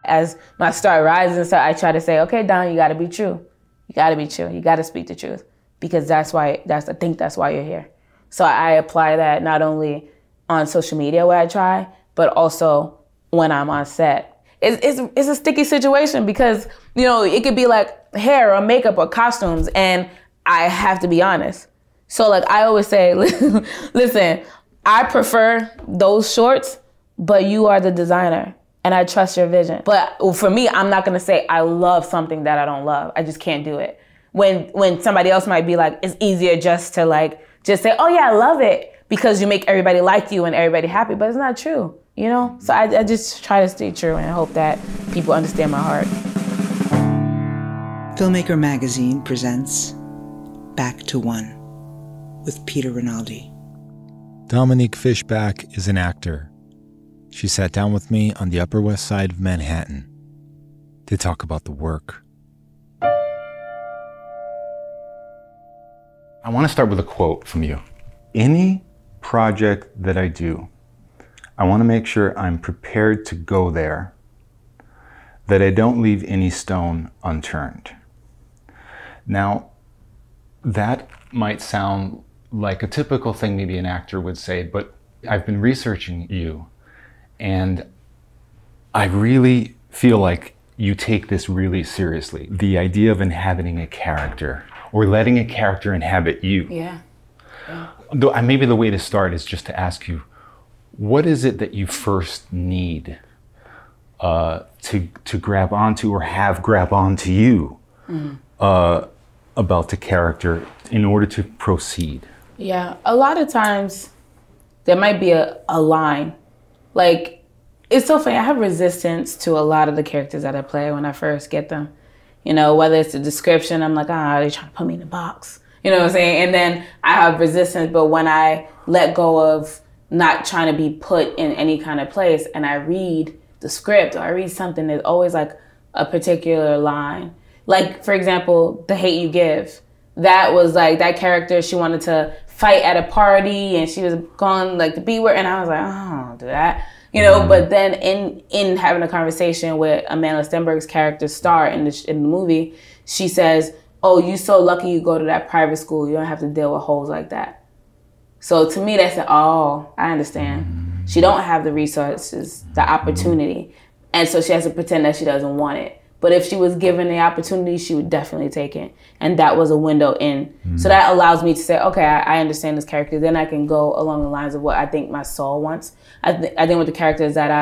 As my star rises, so I try to say, okay, Don, you got to be true. You got to be true. You got to speak the truth, because I think that's why you're here. So I apply that not only on social media where I try, but also when I'm on set. It's a sticky situation because, you know, it could be like hair or makeup or costumes, and I have to be honest. So like I always say, listen, I prefer those shorts, but you are the designer and I trust your vision. But for me, I'm not gonna say I love something that I don't love. I just can't do it. When somebody else might be like, it's easier just to just say, oh yeah, I love it, because you make everybody like you and everybody happy, but it's not true, you know? So I just try to stay true and hope that people understand my heart. Filmmaker Magazine presents Back to One with Peter Rinaldi. Dominique Fishback is an actor. She sat down with me on the Upper West Side of Manhattan to talk about the work. I want to start with a quote from you. Any project that I do, I want to make sure I'm prepared to go there, that I don't leave any stone unturned. Now, that might sound like a typical thing maybe an actor would say, but I've been researching you, and I really feel like you take this really seriously. The idea of inhabiting a character, or letting a character inhabit you. Yeah. Though maybe the way to start is just to ask you, what is it that you first need to grab onto, or have grab onto you about the character in order to proceed? Yeah, a lot of times there might be a line. Like, it's so funny, I have resistance to a lot of the characters that I play when I first get them. You know, whether it's the description, I'm like, they're trying to put me in a box. You know what I'm saying? And then I have resistance, but when I let go of not trying to be put in any kind of place and I read the script or I read something, there's always like a particular line. Like, for example, The Hate You Give. That was like, that character, she wanted to fight at a party and she was going like the B word, and I was like, I don't do that. You know, but then in having a conversation with Amanda Stenberg's character Star in the movie, she says, oh, you so lucky you go to that private school. You don't have to deal with hoes like that. So to me, that's I understand. She don't have the resources, the opportunity. And so she has to pretend that she doesn't want it. But if she was given the opportunity, she would definitely take it. And that was a window in. So that allows me to say, okay, I understand this character. Then I can go along the lines of what I think my soul wants. I think with the characters that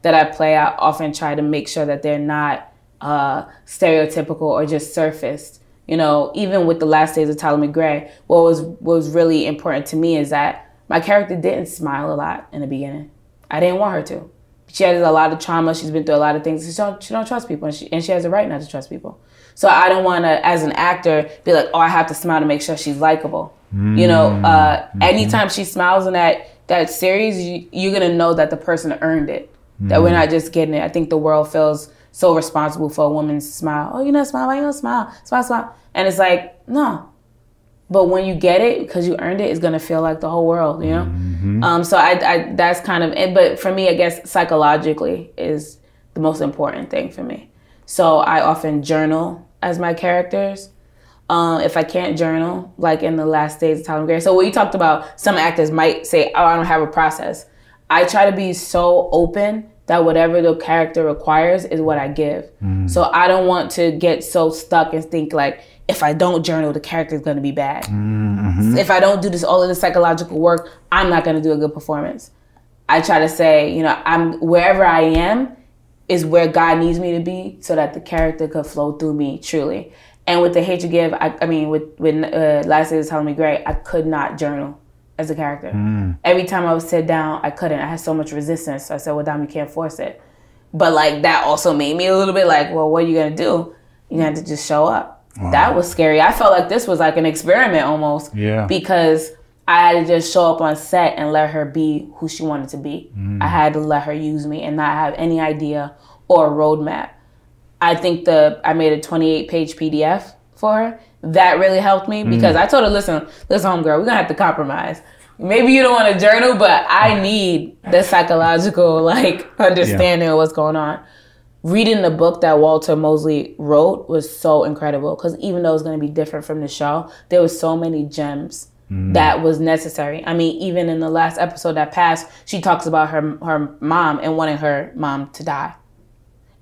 I play, I often try to make sure that they're not stereotypical or just surfaced. You know, even with The Last Days of Ptolemy Gray, what was really important to me is that my character didn't smile a lot in the beginning. I didn't want her to. She has a lot of trauma. She's been through a lot of things. She don't trust people, and she has a right not to trust people. So I don't want to, as an actor, be like, oh, I have to smile to make sure she's likable. You know, anytime she smiles in that series, you're gonna know that the person earned it. That we're not just getting it. I think the world feels so responsible for a woman's smile. Oh, you're not smiling. Why you don't smile? Smile, smile. And it's like, no. But when you get it, because you earned it, it's gonna feel like the whole world, you know? So I that's kind of it. But for me, I guess psychologically is the most important thing for me. So I often journal as my characters. If I can't journal, like in The Last Days of Ptolemy Gray. So what you talked about, some actors might say, oh, I don't have a process. I try to be so open that whatever the character requires is what I give. So I don't want to get so stuck and think like, if I don't journal, the character is going to be bad. If I don't do all of this psychological work, I'm not going to do a good performance. I try to say, you know, wherever I am is where God needs me to be, so that the character could flow through me truly. And with The Hate You Give, with Last Days of Ptolemy Gray, I could not journal as a character. Every time I would sit down, I couldn't. I had so much resistance. So I said, well, Dom, you can't force it. But like that also made me a little bit like, well, what are you going to do? You have to just show up. Wow. That was scary. I felt like this was like an experiment almost. Yeah. Because I had to just show up on set and let her be who she wanted to be. I had to let her use me and not have any idea or a roadmap. I think I made a 28-page PDF for her. That really helped me because I told her, listen, homegirl, we're going to have to compromise. Maybe you don't want to journal, but I need the psychological understanding of what's going on. reading the book that Walter Mosley wrote was so incredible, because even though it's going to be different from the show, there was so many gems that was necessary. I mean, even in the last episode that passed, she talks about her mom and wanting her mom to die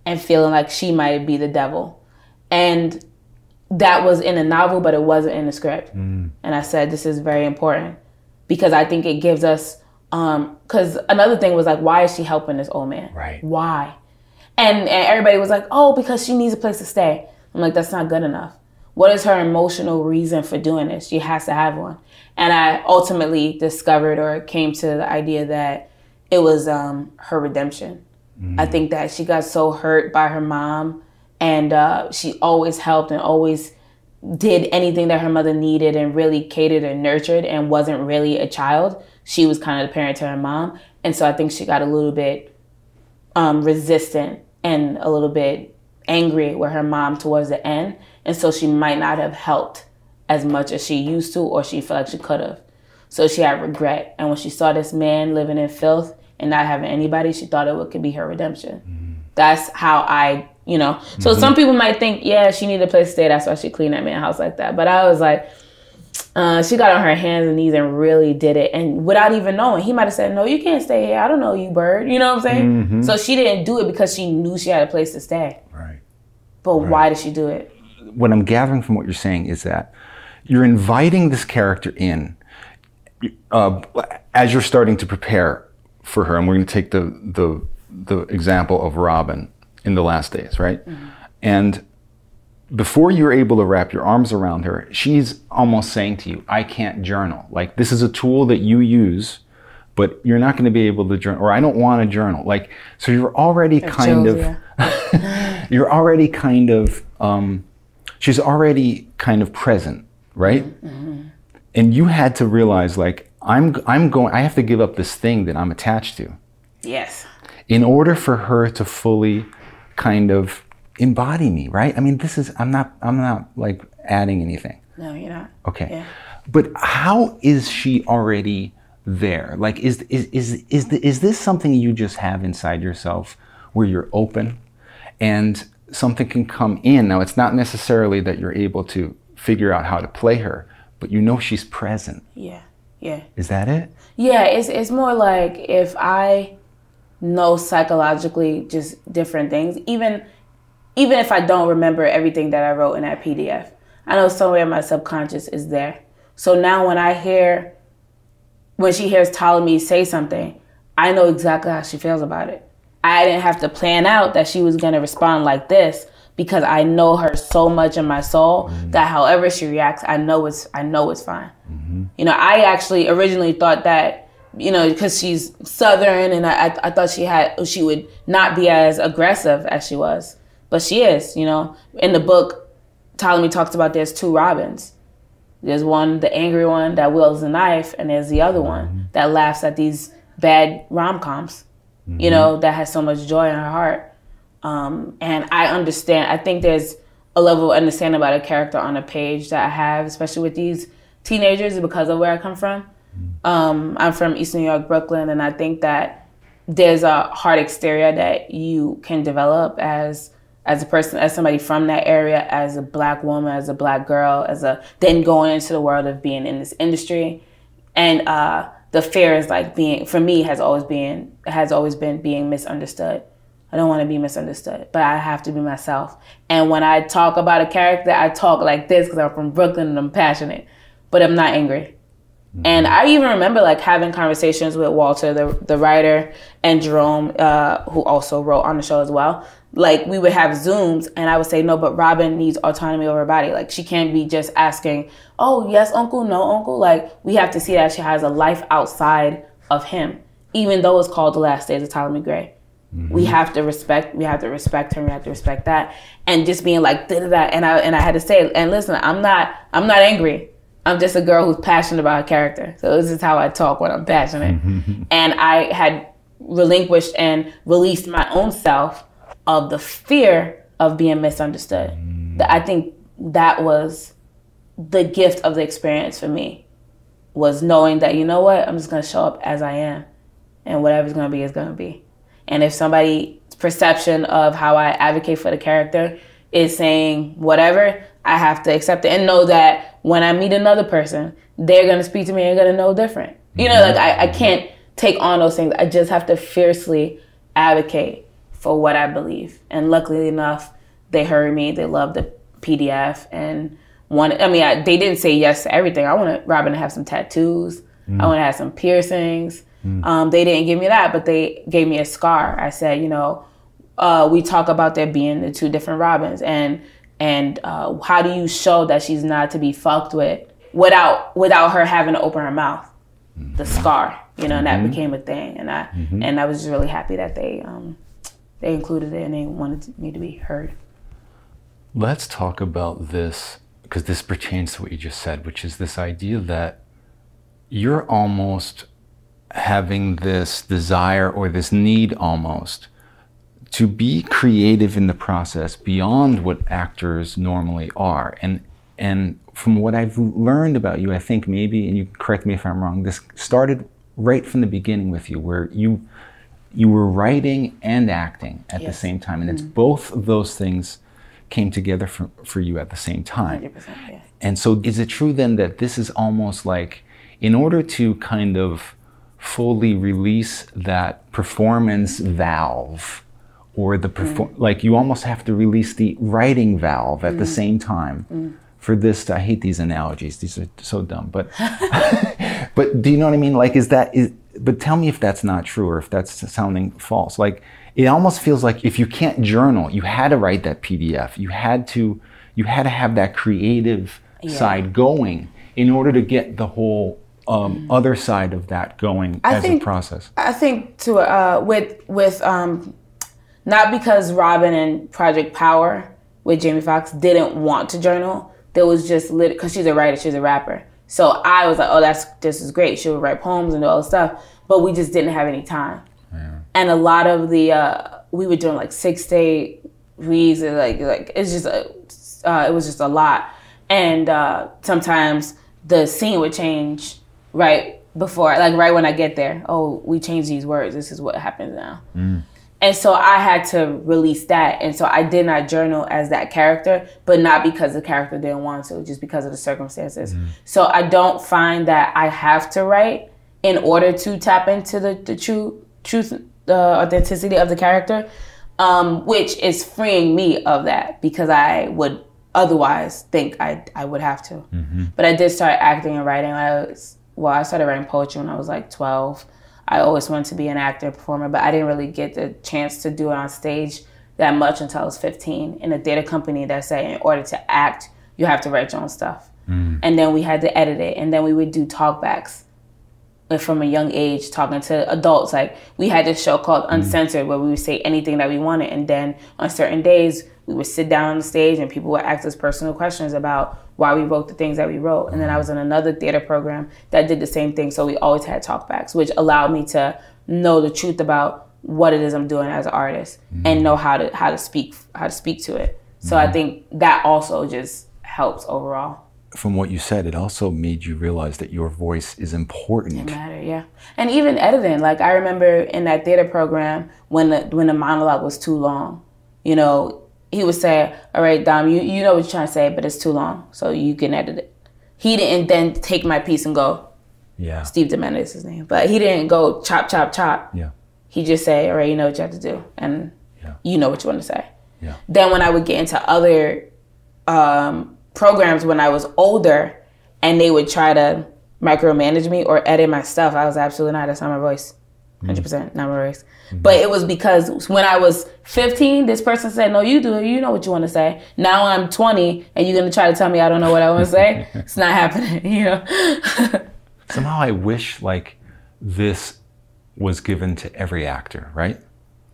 and feeling like she might be the devil. And that was in a novel, but it wasn't in the script. And I said, this is very important, because I think it gives us, because another thing was like, why is she helping this old man? Right. Why? And everybody was like, oh, because she needs a place to stay. I'm like, that's not good enough. What is her emotional reason for doing this? She has to have one. And I ultimately discovered, or came to the idea that it was her redemption. I think that she got so hurt by her mom, and she always helped and always did anything that her mother needed and really catered and nurtured, and wasn't really a child. She was kind of the parent to her mom. And so I think she got a little bit resistant and a little bit angry with her mom towards the end. And so she might not have helped as much as she used to, or she felt like she could have. So she had regret. And when she saw this man living in filth and not having anybody, she thought it could be her redemption. That's how I, So some people might think, yeah, she needed a place to stay. That's why she cleaned that man's house like that. But I was like, she got on her hands and knees and really did it. And without even knowing, he might have said, no, you can't stay here. I don't know you, bird. You know what I'm saying? So she didn't do it because she knew she had a place to stay. Right. But why did she do it? What I'm gathering from what you're saying is that you're inviting this character in as you're starting to prepare for her. And we're going to take the example of Robyn in the last days, right? And before you're able to wrap your arms around her, she's almost saying to you, I can't journal. Like, this is a tool that you use, but you're not going to be able to journal, or I don't want to journal. Like, so you're already she's already kind of present, right? And you had to realize, like, I have to give up this thing that I'm attached to. Yes. In order for her to fully kind of embody me, right? I mean, I'm not like adding anything. No, you're not. Okay. Yeah. But how is she already there? Like, is this something you just have inside yourself, where you're open and something can come in? Now, it's not necessarily that you're able to figure out how to play her, but she's present. Yeah. Yeah. Is that it? Yeah, it's more like if I know psychologically just different things, even if I don't remember everything that I wrote in that PDF, I know somewhere my subconscious is there. So now when she hears Ptolemy say something, I know exactly how she feels about it. I didn't have to plan out that she was going to respond like this, because I know her so much in my soul that however she reacts, I know it's fine. I actually originally thought that, because she's Southern, and I thought she would not be as aggressive as she was. But she is, In the book, Ptolemy talks about there's two Robyns. There's one, the angry one that wields the knife, and there's the other one that laughs at these bad rom-coms, that has so much joy in her heart. And I understand. I think there's a level of understanding about a character on a page that I have, especially with these teenagers, because of where I come from. I'm from East New York, Brooklyn, and I think that there's a hard exterior that you can develop as a person, as somebody from that area, as a Black woman, as a Black girl, then going into the world of being in this industry. And the fear is like for me, has always been being misunderstood. I don't want to be misunderstood, but I have to be myself. And when I talk about a character, I talk like this because I'm from Brooklyn and I'm passionate, but I'm not angry. And I even remember like having conversations with Walter, the writer, and Jerome, who also wrote on the show as well. Like, we would have Zooms and I would say, no, but Robyn needs autonomy over her body. Like, she can't be just asking, oh, yes, uncle, no, uncle. Like, we have to see that she has a life outside of him, even though it's called The Last Days of Ptolemy Gray. We have to respect her, we have to respect that. And just being like, da-da-da. And I had to say, and listen, I'm not angry. I'm just a girl who's passionate about her character. So this is how I talk when I'm passionate. And I had relinquished and released my own self of the fear of being misunderstood. I think that was the gift of the experience for me, was knowing that, you know what, I'm just going to show up as I am, and whatever's going to be is going to be. And if somebody's perception of how I advocate for the character is saying whatever, I have to accept it and know that when I meet another person, they're going to speak to me and going to know different. You know, like I can't take on those things. I just have to fiercely advocate for what I believe. And luckily enough, they heard me. They loved the PDF and they didn't say yes to everything. I wanted Robyn to have some tattoos. I want to have some piercings. They didn't give me that, but they gave me a scar. I said, you know, we talk about there being the two different Robyns, and how do you show that she's not to be fucked with without her having to open her mouth? The scar, you know, and that became a thing, and I was just really happy that they included it and they wanted me to be heard. Let's talk about this, because this pertains to what you just said, which is this idea that you're almost having this desire or this need almost to be creative in the process beyond what actors normally are. And from what I've learned about you, I think maybe, and you can correct me if I'm wrong, this started right from the beginning with you, where you were writing and acting at the same time. And it's both of those things came together for you at the same time. 100%, yeah. And so is it true then that this is almost like, in order to kind of fully release that performance valve, or the like you almost have to release the writing valve at the same time for this to, I hate these analogies, these are so dumb, but but do you know what I mean? Like, but tell me if that's not true or if that's sounding false. Like, it almost feels like if you can't journal, you had to write that PDF. You had to have that creative side going in order to get the whole other side of that going a process. I think too, with not because Robyn and Project Power with Jamie Foxx didn't want to journal. There was just because she's a writer, she's a rapper. So I was like, oh, this is great. She would write poems and all this stuff, but we just didn't have any time. Yeah. And a lot of we were doing like 6-day reads, and like it's just it was just a lot. And sometimes the scene would change right before, like right when I get there. Oh, we changed these words. This is what happens now. And so I had to release that. And so I did not journal as that character, but not because the character didn't want to, just because of the circumstances. So I don't find that I have to write in order to tap into the truth, the authenticity of the character, which is freeing me of that, because I would otherwise think I would have to. But I did start acting and writing. I started writing poetry when I was like 12. I always wanted to be an actor, performer, but I didn't really get the chance to do it on stage that much until I was 15 in a theater company that said in order to act, you have to write your own stuff. And then we had to edit it, and then we would do talkbacks from a young age, talking to adults. Like, we had this show called Uncensored where we would say anything that we wanted, and then on certain days we would sit down on the stage and people would ask us personal questions about why we wrote the things that we wrote. And then I was in another theater program that did the same thing, so we always had talkbacks, which allowed me to know the truth about what it is I'm doing as an artist and know how to speak to it. So I think that also just helps overall. From what you said, it also made you realize that your voice is important. It matters, yeah. And even editing, like I remember in that theater program when the monologue was too long, you know, he would say, all right, Dom, you know what you're trying to say, but it's too long, so you can edit it. He didn't then take my piece and go, Steve Demenda is his name, but he didn't go chop, chop, chop. Yeah. He just say, all right, you know what you have to do, and you know what you want to say. Yeah. Then when I would get into other programs when I was older and they would try to micromanage me or edit my stuff, I was absolutely not. That's not my voice. 100% not my voice. But it was because when I was 15, this person said, no, you do it. You know what you want to say. Now I'm 20 and you're going to try to tell me I don't know what I want to say? It's not happening, you know? Somehow I wish like this was given to every actor, right?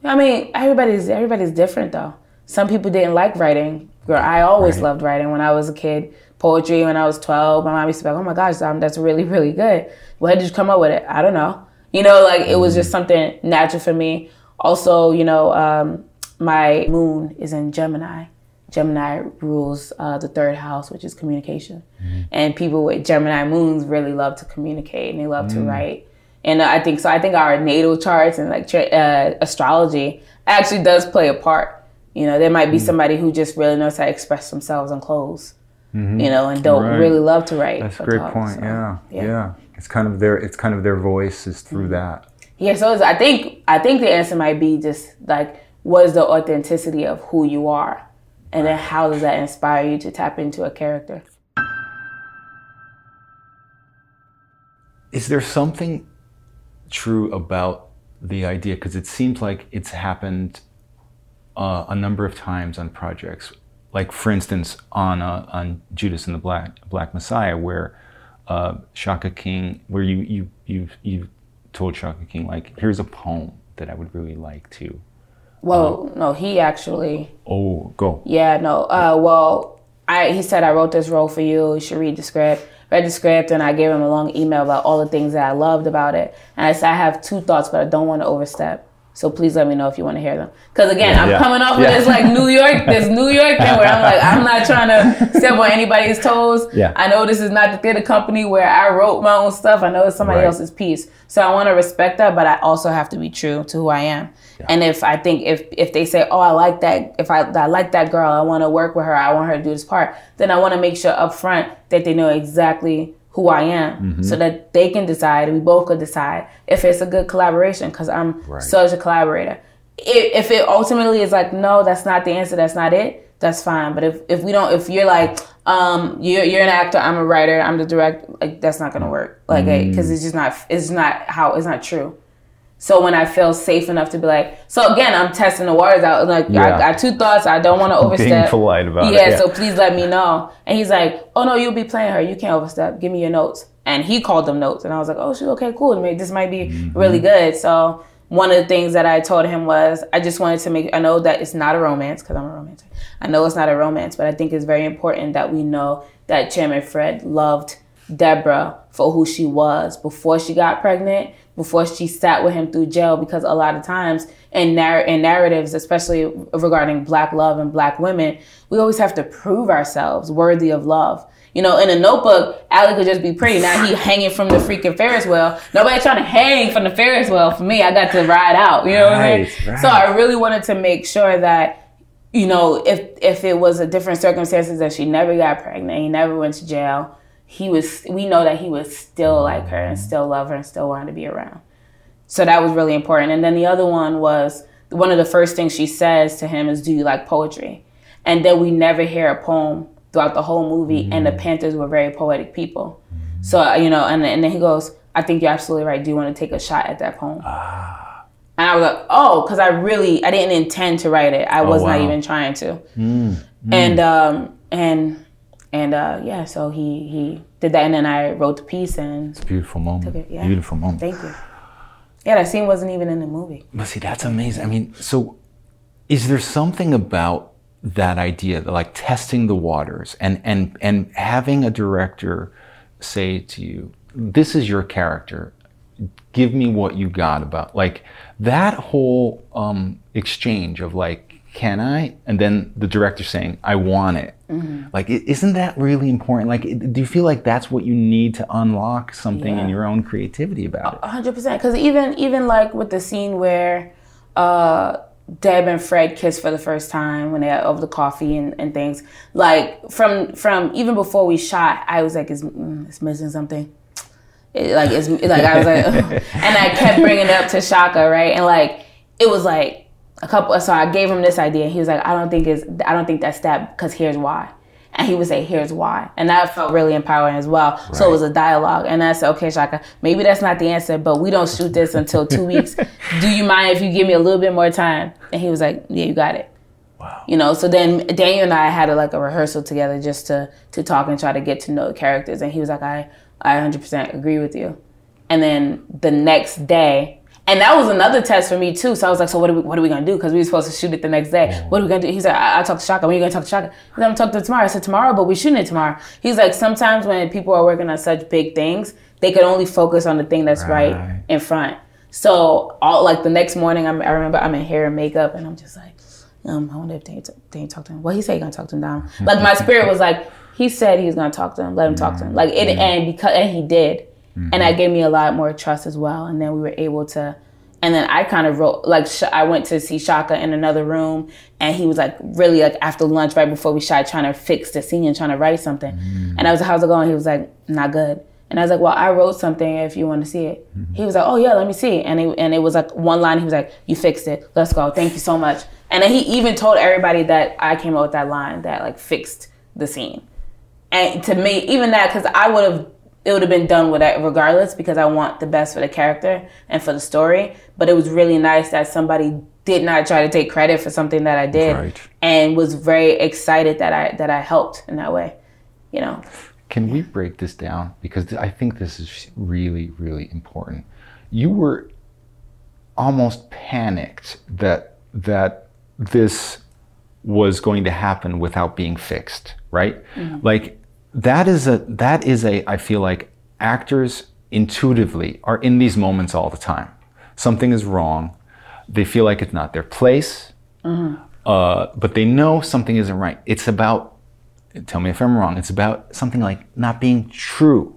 I mean, everybody's different though. Some people didn't like writing. Girl, I always loved writing when I was a kid. Poetry when I was 12. My mom used to be like, oh my gosh, that's really, really good. Where did you come up with it? I don't know. You know, like it was just something natural for me. Also, you know, my moon is in Gemini. Gemini rules the third house, which is communication. And people with Gemini moons really love to communicate and they love to write. And I think so. I think our natal charts and like astrology actually does play a part. You know, there might be somebody who just really knows how to express themselves in clothes. You know, and don't really love to write. That's a great point. So, yeah. It's kind of their voice is through that. Yeah. So I think the answer might be just like, what is the authenticity of who you are, and then how does that inspire you to tap into a character? Is there something true about the idea? Because it seems like it's happened a number of times on projects. Like, for instance, on Judas and the Black Messiah, where Shaka King, where you told Shaka King, like, here's a poem that I would really like to. Well, no, he actually. Oh, go. Yeah, no. He said, I wrote this role for you. You should read the script. Read the script, and I gave him a long email about all the things that I loved about it. And I said, I have 2 thoughts, but I don't want to overstep. So please let me know if you want to hear them. Because again, I'm coming off of this like New York thing where I'm like, I'm not trying to step on anybody's toes. Yeah. I know this is not the theater company where I wrote my own stuff. I know it's somebody else's piece. So I want to respect that, but I also have to be true to who I am. Yeah. And if I think if they say, oh, I like that, if I like that girl, I want to work with her, I want her to do this part, then I want to make sure up front that they know exactly who I am, so that they can decide, and we both could decide if it's a good collaboration, because I'm such a collaborator. If it ultimately is like, no, that's not the answer, that's not it, that's fine. But if you're like, you're an actor, I'm a writer, I'm the director, like, that's not gonna work. Like, because it's not true. So when I feel safe enough to be like, so again, I'm testing the waters out. Like, I got 2 thoughts. I don't want to overstep. Being polite about it. Yeah, so please let me know. And he's like, oh no, you'll be playing her. You can't overstep. Give me your notes. And he called them notes. And I was like, oh, shoot, okay, cool. This might be really good. So one of the things that I told him was, I just wanted to I know that it's not a romance, because I'm a romantic. I know it's not a romance, but I think it's very important that we know that Chairman Fred loved Deborah for who she was before she got pregnant, before she sat with him through jail, because a lot of times in narratives, especially regarding Black love and Black women, we always have to prove ourselves worthy of love. You know, in a Notebook, Allie could just be pretty. Now he hanging from the freaking Ferris wheel. Nobody trying to hang from the Ferris wheel. For me, I got to ride out. You know what I mean? Right. So I really wanted to make sure that, you know, if it was a different circumstances, that she never got pregnant, he never went to jail, we know that he would still like her and still love her and still wanted to be around. So that was really important. And then the other one was, one of the first things she says to him is, do you like poetry? And then we never hear a poem throughout the whole movie. And the Panthers were very poetic people. So, you know, and then he goes, I think you're absolutely right. Do you want to take a shot at that poem? And I was like, oh, because I didn't intend to write it. I was not even trying to. And so he did that, and then I wrote the piece, and it's a beautiful moment. Beautiful moment. Thank you. Yeah, that scene wasn't even in the movie. But see, that's amazing. I mean, so is there something about that idea, like testing the waters and having a director say to you, this is your character, give me what you got about, like, that whole exchange of like, can I? And then the director saying, I want it. Like, isn't that really important? Like, do you feel like that's what you need to unlock something in your own creativity about it? 100%. Because even like with the scene where Deb and Fred kiss for the first time when they're over the coffee and things, like from even before we shot, I was like, it's missing something. I was like, ugh. And I kept bringing it up to Shaka, right? And like, it was like, so I gave him this idea, and he was like, I don't think that's that, because here's why. And he would say, here's why. And that felt really empowering as well. Right. So it was a dialogue. And I said, okay, Shaka, maybe that's not the answer, but we don't shoot this until 2 weeks. Do you mind if you give me a little bit more time? And he was like, yeah, you got it. Wow. You know, so then Daniel and I had a rehearsal together just to talk and try to get to know the characters. And he was like, I 100% agree with you. And then the next day, and that was another test for me too. So I was like, so what are we gonna do? Because we were supposed to shoot it the next day. What are we gonna do? He's like, I'll talk to Shaka. When are you gonna talk to Shaka? He's like, I'm gonna talk to her tomorrow. I said, tomorrow, but we're shooting it tomorrow. He's like, sometimes when people are working on such big things, they can only focus on the thing that's right in front. So the next morning, I remember I'm in hair and makeup, and I'm just like, I wonder if they ain't talk to him. Well, he said he's gonna talk to him down. Like, my spirit was like, he said he was gonna talk to him. Let him talk to him. Like, and he did. And that gave me a lot more trust as well. And then we were able to, and then I kind of wrote, like, I went to see Shaka in another room, and he was like, really, like, after lunch, right before we shot, trying to fix the scene and trying to write something. And I was like, how's it going? He was like, not good. And I was like, well, I wrote something if you want to see it. He was like, oh yeah, let me see. And it was like one line. He was like, you fixed it. Let's go. Thank you so much. And then he even told everybody that I came up with that line that like fixed the scene. And to me, even that, because it would have been done with that regardless, because I want the best for the character and for the story. But it was really nice that somebody did not try to take credit for something that I did, and was very excited that I helped in that way, you know. Can we break this down? Because I think this is really, really important. You were almost panicked that this was going to happen without being fixed, right? Like that is a, I feel like actors intuitively are in these moments all the time. Something is wrong. They feel like it's not their place, but they know something isn't right. It's about, tell me if I'm wrong, it's about something like not being true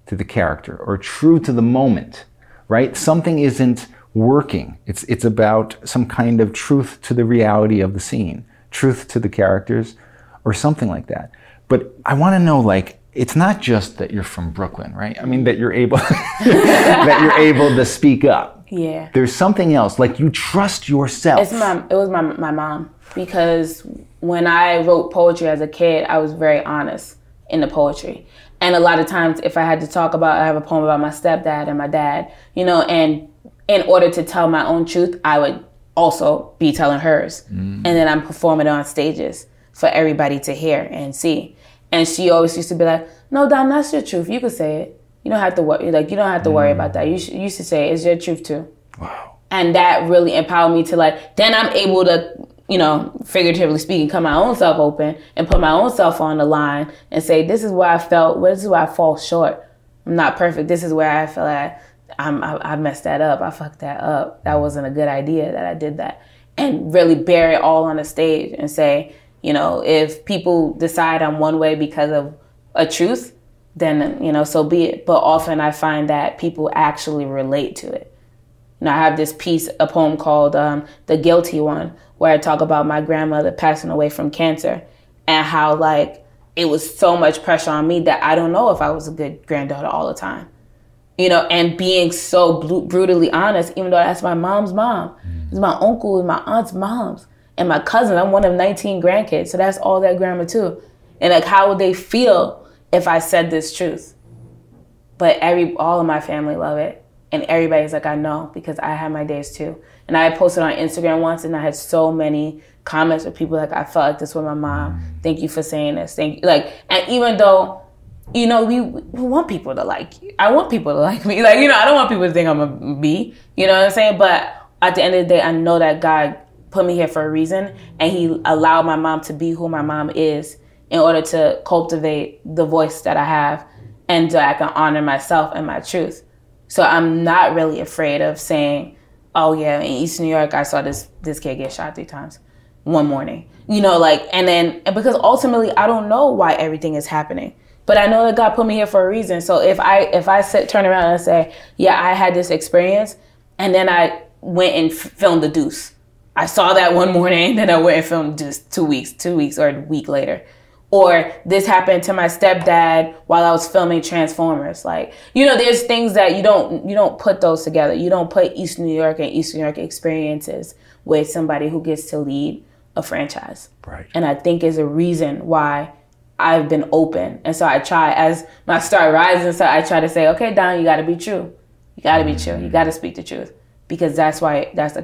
to the character or true to the moment, right? Something isn't working. It's about some kind of truth to the reality of the scene, truth to the characters, or something like that. But I want to know, like, it's not just that you're from Brooklyn, right? I mean, that you're able that you're able to speak up. Yeah. There's something else, like you trust yourself. It was my mom, because when I wrote poetry as a kid, I was very honest in the poetry. And a lot of times if I had to talk about, I have a poem about my stepdad and my dad, you know, and in order to tell my own truth, I would also be telling hers. And then I'm performing it on stages for everybody to hear and see. And she always used to be like, no, Dom, that's your truth. You could say it. You don't have to worry. Like, you don't have to worry about that. You should say it. It's your truth too. Wow. And that really empowered me to, like, then I'm able to, you know, figuratively speaking, cut my own self open and put my own self on the line and say, this is where I felt, this is where I fall short. I'm not perfect. This is where I feel like I messed that up. I fucked that up. That wasn't a good idea that I did that. And really bear it all on the stage and say, you know, if people decide I'm one way because of a truth, then, you know, so be it. But often I find that people actually relate to it. You know, I have this piece, a poem called The Guilty One, where I talk about my grandmother passing away from cancer and how, like, it was so much pressure on me that I don't know if I was a good granddaughter all the time. You know, and being so brutally honest, even though that's my mom's mom. It's my uncle and my aunt's moms. And my cousin, I'm one of 19 grandkids, so that's all their grandma too. And like, how would they feel if I said this truth? But all of my family love it. And everybody's like, I know, because I had my days too. And I posted on Instagram once, and I had so many comments with people like, I felt like this with my mom. Thank you for saying this. Thank you. Like, and even though, you know, we want people to like you. I want people to like me. Like, you know, I don't want people to think I'm a B. You know what I'm saying? But at the end of the day, I know that God put me here for a reason, and he allowed my mom to be who my mom is in order to cultivate the voice that I have, and so I can honor myself and my truth. So I'm not really afraid of saying, oh yeah, in East New York, I saw this kid get shot 3 times one morning. You know, like, and because ultimately I don't know why everything is happening, but I know that God put me here for a reason. So if I turn around and say, yeah, I had this experience, and then I went and filmed the Deuce. I saw that one morning, then I went and filmed Deuce 2 weeks or a week later. Or this happened to my stepdad while I was filming Transformers. Like, you know, there's things that you don't put those together. You don't put East New York and East New York experiences with somebody who gets to lead a franchise. Right. And I think is a reason why I've been open. And so I try, as my star rises, so I try to say, okay, Don, you got to be true. You got to be true. You got to speak the truth, because I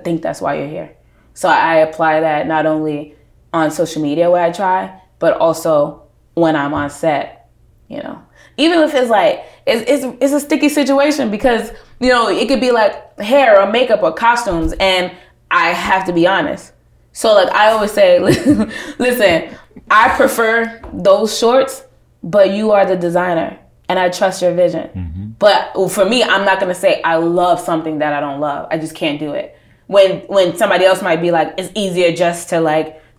think that's why you're here. So I apply that not only on social media where I try, but also when I'm on set, you know. Even if it's like, it's a sticky situation, because, you know, it could be like hair or makeup or costumes, and I have to be honest. So like I always say, listen, I prefer those shorts, but you are the designer and I trust your vision. But for me, I'm not gonna say I love something that I don't love. I just can't do it. When somebody else might be like, it's easier just to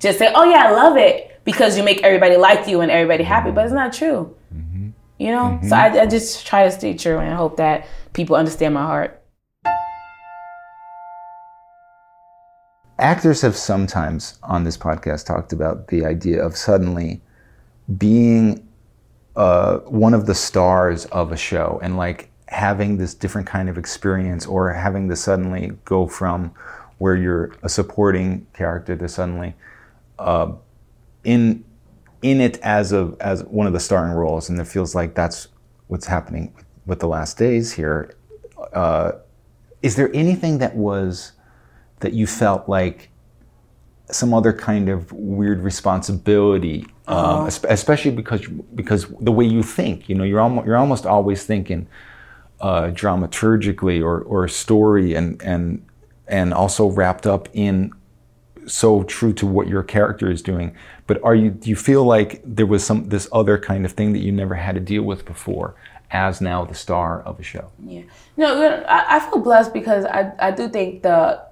say, oh yeah, I love it, because you make everybody like you and everybody happy, but it's not true. you know? So I just try to stay true and hope that people understand my heart. Actors have sometimes on this podcast talked about the idea of suddenly being one of the stars of a show and like having this different kind of experience, or having to suddenly go from where you're a supporting character to suddenly in it as one of the starring roles. And it feels like that's what's happening with The Last Days here. Is there anything that you felt like some other kind of weird responsibility, especially because the way you think, you know, you're almost always thinking dramaturgically or story and also wrapped up in so true to what your character is doing. But do you feel like there was this other kind of thing that you never had to deal with before, as now the star of a show? Yeah, no, I feel blessed because I do think the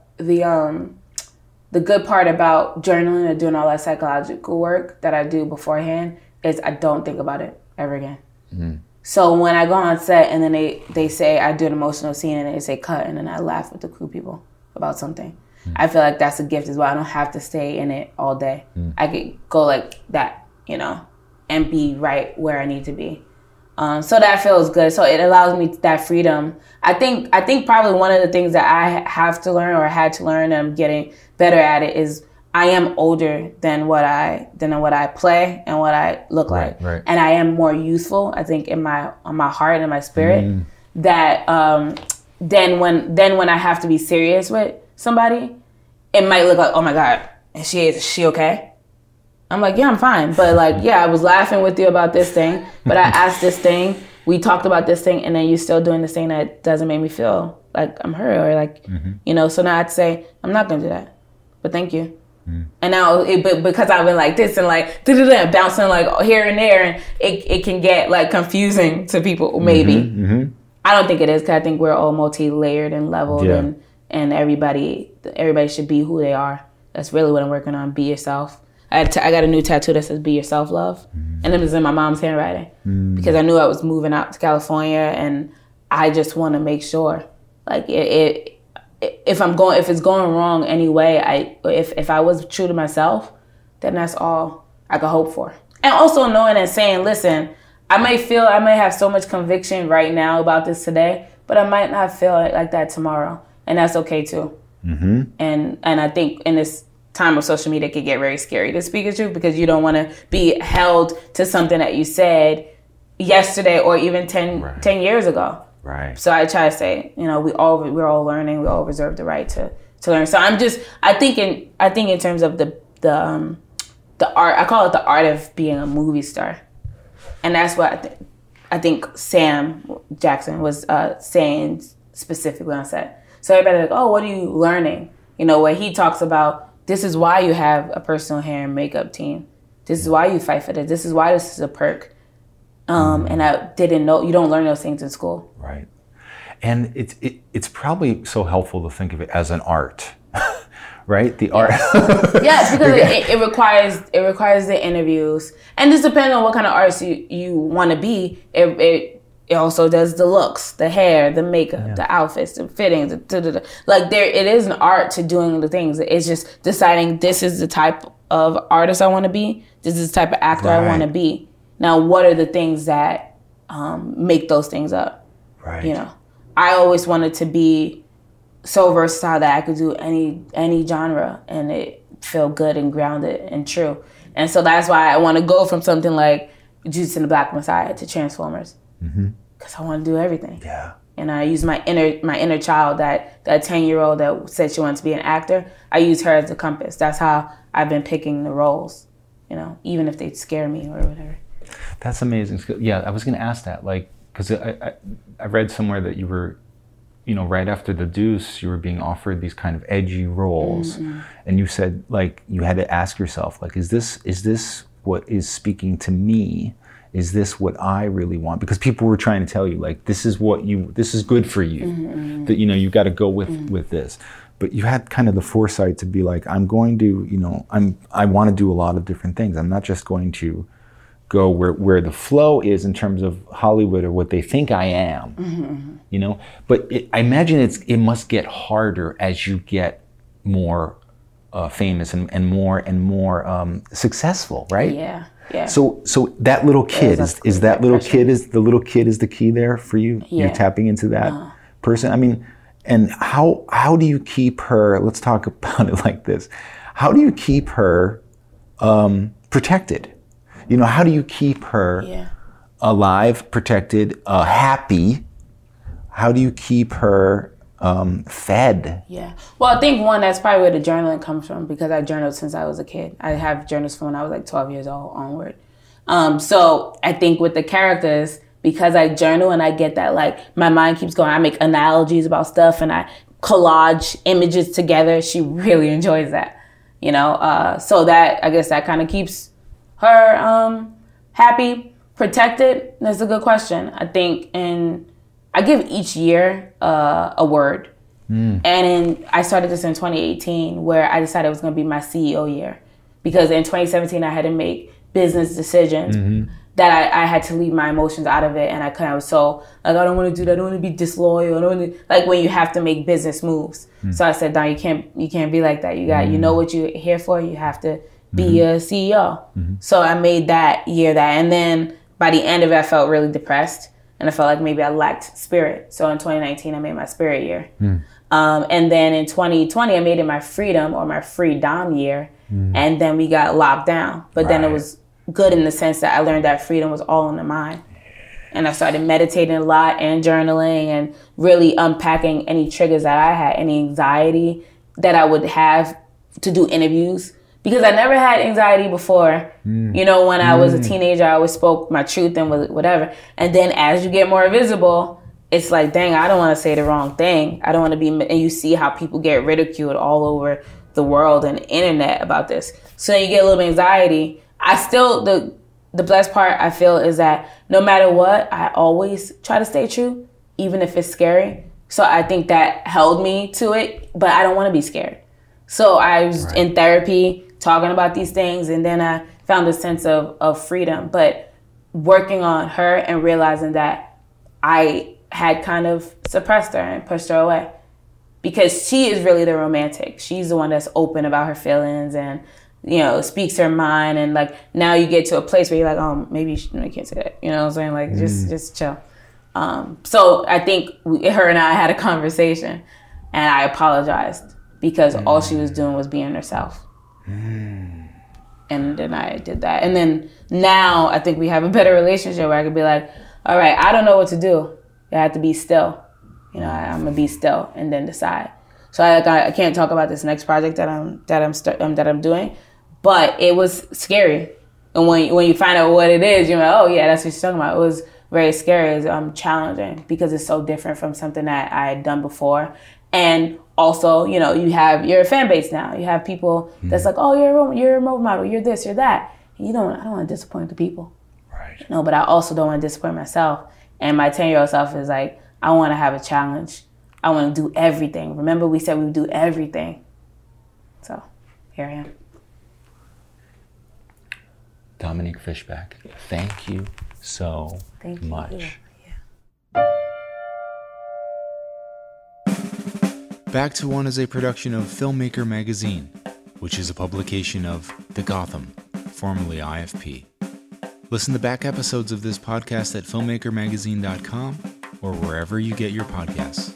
good part about journaling and doing all that psychological work that I do beforehand is I don't think about it ever again. Mm-hmm. So when I go on set and then they say I do an emotional scene and they say cut, and then I laugh with the crew people about something, mm-hmm. I feel like that's a gift as well. I don't have to stay in it all day. Mm-hmm. I could go like that, you know, and be right where I need to be. So that feels good. So it allows me that freedom. I think probably one of the things that I have to learn or had to learn, and I'm getting better at it, is I am older than what I play and what I look like. Right. And I am more youthful, I think, in my heart and in my spirit. That then when I have to be serious with somebody, it might look like, oh my God, is she okay? I'm like, yeah, I'm fine. But like, yeah, I was laughing with you about this thing, but I asked this thing, we talked about this thing, and then you still doing this thing that doesn't make me feel like I'm hurt, or like, you know, so now I'd say, I'm not gonna do that, but thank you. And now, because I've been like this and like, bouncing like here and there, and it can get like confusing to people, maybe. I don't think it is, because I think we're all multi-layered and leveled, and everybody should be who they are. That's really what I'm working on, be yourself. I got a new tattoo that says "Be Yourself, Love," and it was in my mom's handwriting because I knew I was moving out to California, and I just want to make sure, like, if it's going wrong anyway, if I was true to myself, then that's all I could hope for. And also knowing and saying, listen, I may have so much conviction right now about this today, but I might not feel like that tomorrow, and that's okay too. And I think in this time of social media, it can get very scary to speak the truth, because you don't want to be held to something that you said yesterday or even 10 years ago. Right. So I try to say, you know, we're all learning. We all reserve the right to learn. So I think in terms of the art, I call it the art of being a movie star, and that's what I think Sam Jackson was saying specifically on set. So everybody's like, oh, what are you learning? You know, where he talks about, this is why you have a personal hair and makeup team. This is why you fight for this. This is why this is a perk. And I didn't know, you don't learn those things in school. Right. And it's probably so helpful to think of it as an art, right? The art. Yes, because it requires the interviews. And just depending on what kind of artist you want to be, it also does the looks, the hair, the makeup, the outfits, the fittings, like it is an art to doing the things. It's just deciding, this is the type of artist I want to be. This is the type of actor I want to be. Now, what are the things that make those things up? Right. You know, I always wanted to be so versatile that I could do any genre and it feel good and grounded and true. And so that's why I want to go from something like Judas and the Black Messiah to Transformers. Because I want to do everything. Yeah. And I use my inner child, that 10-year-old that said she wanted to be an actor. I use her as a compass. That's how I've been picking the roles, you know, even if they scare me or whatever. That's amazing. Yeah, I was going to ask that, like, because I read somewhere that you were, you know, right after the Deuce, you were being offered these kind of edgy roles, and you said, like, you had to ask yourself, like, is this what is speaking to me? Is this what I really want? Because people were trying to tell you, like, this is good for you. That, you know, you got to go with this. But you had kind of the foresight to be like, I'm going to, you know, I want to do a lot of different things. I'm not just going to go where the flow is in terms of Hollywood or what they think I am, you know. But I imagine it must get harder as you get more famous and more successful, right? Yeah, yeah. So that little kid is that little kid is the little kid is the key there for you. Yeah. You're tapping into that person. I mean, and how do you keep her? Let's talk about it like this. How do you keep her protected? You know, how do you keep her alive, protected, happy? How do you keep her fed? Yeah. Well, I think one, that's probably where the journaling comes from, because I journaled since I was a kid. I have journals from when I was like 12 years old onward. So I think with the characters, because I journal and I get that, like, my mind keeps going. I make analogies about stuff and I collage images together. She really enjoys that, you know? So that, I guess that kind of keeps her happy, protected. That's a good question. I think I give each year a word. And I started this in 2018, where I decided it was going to be my CEO year. Because in 2017, I had to make business decisions that I had to leave my emotions out of it. And I was so, like, I don't want to do that. I don't want to be disloyal. I don't want to, like, when you have to make business moves. So I said, no, you can't be like that. You know what you're here for. You have to be a CEO. So I made that year that. And then by the end of it, I felt really depressed. And I felt like maybe I lacked spirit. So in 2019, I made my spirit year. And then in 2020, I made it my freedom or my freedom year. And then we got locked down. But then it was good in the sense that I learned that freedom was all in the mind. And I started meditating a lot and journaling and really unpacking any triggers that I had, any anxiety that I would have to do interviews. Because I never had anxiety before. You know, when I was a teenager, I always spoke my truth and whatever. And then as you get more visible, it's like, dang, I don't want to say the wrong thing. I don't want to be, and you see how people get ridiculed all over the world and the internet about this. So you get a little bit of anxiety. I still, the blessed part I feel is that no matter what, I always try to stay true, even if it's scary. So I think that held me to it, but I don't want to be scared. So I was in therapy, talking about these things, and then I found a sense of freedom. But working on her and realizing that I had kind of suppressed her and pushed her away, because she is really the romantic. She's the one that's open about her feelings and, you know, speaks her mind. And like, now you get to a place where you're like, oh, maybe you can't say that. You know what I'm saying? Like, just chill. So I think her and I had a conversation, and I apologized because all she was doing was being herself. And then I did that. And then now I think we have a better relationship where I could be like, all right, I don't know what to do. I have to be still. You know, I'm gonna be still and then decide. So I can't talk about this next project that I'm doing, but it was scary. And when you find out what it is, you're like, oh yeah, that's what she's talking about. It was very scary. It's challenging because it's so different from something that I had done before. And also, you know, you're a fan base now. You have people that's like, oh, you're a role model, you're this, you're that. And I don't want to disappoint the people. Right. No, but I also don't want to disappoint myself. And my 10-year-old self is like, I want to have a challenge. I want to do everything. Remember, we said we would do everything. So here I am. Dominique Fishback, thank you so much. Yeah. Back to One is a production of Filmmaker Magazine, which is a publication of The Gotham, formerly IFP. Listen to back episodes of this podcast at filmmakermagazine.com or wherever you get your podcasts.